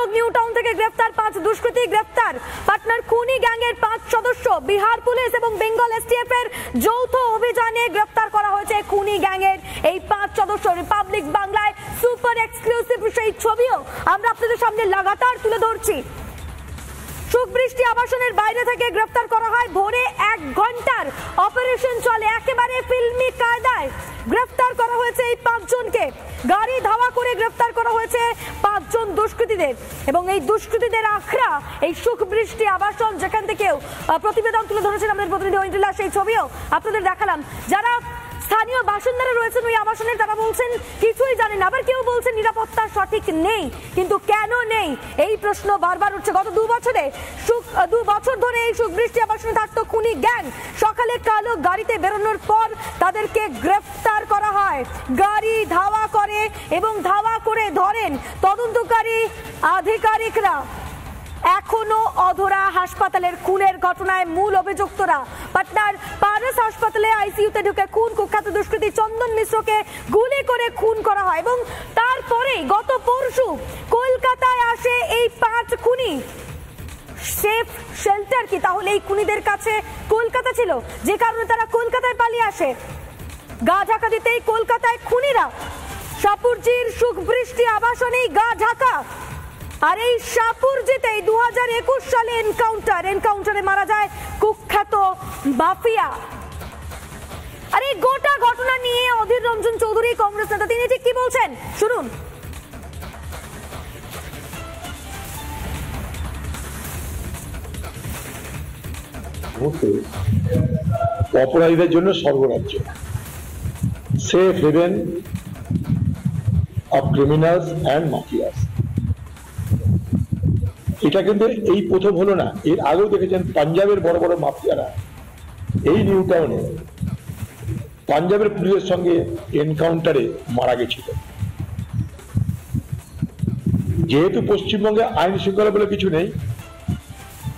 ভয়ানক new town থেকে গ্রেফতার 5 দুষ্কৃতী। গ্রেফতার পাটনার খুনি গ্যাংয়ের 5 সদস্য। বিহার পুলিশ এবং বেঙ্গল এসটিএফ এর যৌথ অভিযানে গ্রেফতার করা হয়েছে খুনি গ্যাংয়ের এই 5 সদস্য। রিপাবলিক বাংলায় সুপার এক্সক্লুসিভ সেই ছবিও আমরা আপনাদের সামনে লাগাতার তুলে ধরছি। সুখবৃষ্টি আবাসনের বাইরে থেকে গ্রেফতার করা হয়। ভোরে 1 ঘন্টার অপারেশন চলে, একেবারে ফিল্মি কায়দায় গ্রেফতার করা হয়েছে এই 5 জনকে। গাড়ি ধাওয়া করে গ্রেফতার করা হয়েছে 5 জন দুষ্কৃতীদের। এবং এই দুষ্কৃতীদের আখড়া এই সুখবৃষ্টি আবাসন, যেখান থেকেও প্রতিবেদন তুলে ধরেছেন আমাদের প্রতিনিধি ঐন্দ্রিলা, সেই ছবিও আপনাদের দেখালাম। যারা স্থানীয় বাসিন্দারা রয়েছেন ওই আবাসনের, তারা বলছেন কিছুই জানেন, আবার কেউ বলছেন নিরাপত্তা সঠিক নেই। কিন্তু কেন নেই এই প্রশ্ন বারবার উঠছে। গত 2 বছর ধরে এই সুখবৃষ্টি আবাসনে থাকতো খুনি গ্যাং। সকালে কালো গাড়িতে বেরোনোর পর তাদেরকে গ্রেফতার করা হয়। গাড়ি ধাওয়া করে এবং ধাওয়া করে ধরেন তদন্তকারী আধিকারিকরা। এখনো অধরা হাসপাতালের খুনের ঘটনায় মূল অভিযুক্তরা। পাটনার পারস হাসপাতালে আইসিইউতে ঢুকে খুন। কুখ্যাত দুষ্কৃতী চন্দন মিশ্রকে গুলি করে খুন করা হয় এবং তারপরে গত পরশু কলকাতায় আসে এই 5 খুনি। সেফ শেল্টার কি তাহলে এই খুনিদের কাছে কলকাতা ছিল, যে কারণে তারা কলকাতায় পালিয়ে আসে? গা ঢাকা দিতেই কলকাতায় খুনিরা শাহপুরজির সুখবৃষ্টি আবাসনেই গা ঢাকা। আর এই শাহপুরজিতেই 2021 সালে এনকাউন্টারে মারা যায় কুখ্যাত মাফিয়া। আর এই গোটা ঘটনা নিয়ে অধীর রঞ্জন চৌধুরী, কংগ্রেস নেতা, তিনি ঠিক কি বলছেন শুনুন। অপরাধীদের জন্য স্বর্গরাজ্য, safe haven of criminals and mafias. এটা কিন্তু এই প্রথম হলো না, এর আগেও দেখেছেন পাঞ্জাবের বড় বড় মাফিয়ারা এই নিউ টাউনে পাঞ্জাবের পুলিশের সঙ্গে এনকাউন্টারে মারা গেছিল। যেহেতু পশ্চিমবঙ্গে আইন শৃঙ্খলা বলে কিছু নেই,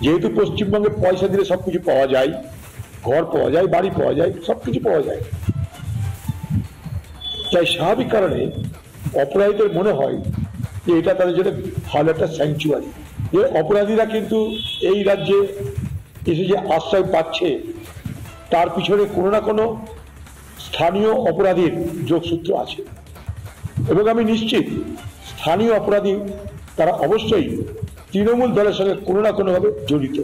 যেহেতু পশ্চিমবঙ্গে পয়সা দিলে সবকিছু পাওয়া যায়, ঘর পাওয়া যায়, বাড়ি পাওয়া যায়, সবকিছু পাওয়া যায়, তাই স্বাভাবিক কারণে অপরাধীদের মনে হয় যে এটা তাদের জন্য ভালো একটা স্যাংচুয়ারি। যে অপরাধীরা কিন্তু এই রাজ্যে এসে যে আশ্রয় পাচ্ছে তার পিছনে কোনো না কোনো স্থানীয় অপরাধীর যোগসূত্র আছে। এবং আমি নিশ্চিত স্থানীয় অপরাধী তারা অবশ্যই তৃণমূল দলের সঙ্গে কোনো না কোনোভাবে জড়িত।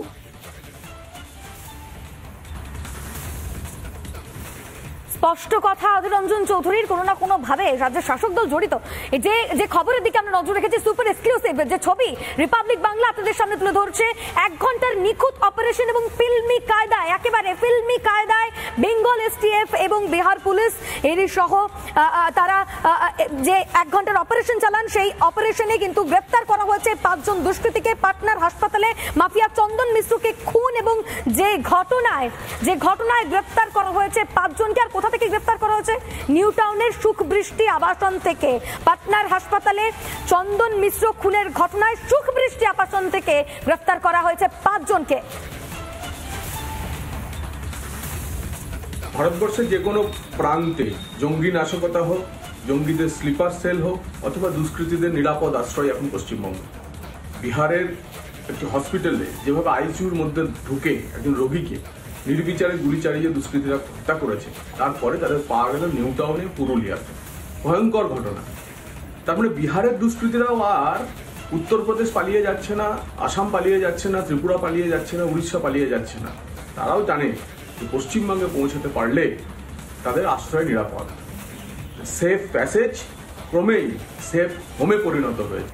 স্পষ্ট কথা অধীর রঞ্জন চৌধুরীর, কোনো না কোনো ভাবে রাজ্যের শাসক দল জড়িত। যে খবরের দিকে আমরা নজর রেখেছি, সুপার এক্সক্লুসিভ যে ছবি রিপাবলিক বাংলা আপনাদের সামনে তুলে ধরছে। 1 ঘন্টার নিখুঁত অপারেশন এবং ফিল্মি কায়দায়, একেবারে ফিল্মি কায়দায় বেঙ্গল এসটিএফ এবং বিহার পুলিশ এরই সহ তারা যে 1 ঘন্টার অপারেশন চালান, সেই অপারেশনে কিন্তু গ্রেফতার করা হয়েছে 5 জন দুষ্কৃতীকে। পাটনার হাসপাতালে মাফিয়া চন্দন মিশ্রকে খুন এবং যে ঘটনায় গ্রেফতার করা হয়েছে 5 জনকে। আর কোথা থেকে গ্রেফতার করা হয়েছে? নিউ টাউনের সুখবৃষ্টি আবাসন থেকে। পাটনার হাসপাতালে চন্দন মিশ্র খুনের ঘটনায় সুখবৃষ্টি আবাসন থেকে গ্রেফতার করা হয়েছে 5 জনকে। ভারতবর্ষের যে কোনো প্রান্তে জঙ্গি নাশকতা হোক, জঙ্গিদের স্লিপার সেল হোক, অথবা দুষ্কৃতীদের নিরাপদ আশ্রয় এখন পশ্চিমবঙ্গ। বিহারের একটি হসপিটালে যেভাবে আইসিইউর মধ্যে ঢুকে একজন রোগীকে নির্বিচারে গুলি চালিয়ে দুষ্কৃতীরা হত্যা করেছে, তারপরে তাদের পাওয়া গেল নিউ টাউনে, পুরুলিয়াতে। ভয়ঙ্কর ঘটনা। তার মানে বিহারের দুষ্কৃতীরাও আর উত্তরপ্রদেশ পালিয়ে যাচ্ছে না, আসাম পালিয়ে যাচ্ছে না, ত্রিপুরা পালিয়ে যাচ্ছে না, উড়িষ্যা পালিয়ে যাচ্ছে না। তারাও জানে যে পশ্চিমবঙ্গে পৌঁছাতে পারলে তাদের আশ্রয় নিরাপদ। সেফ প্যাসেজ ক্রমেই সেফ হোমে পরিণত হয়েছে।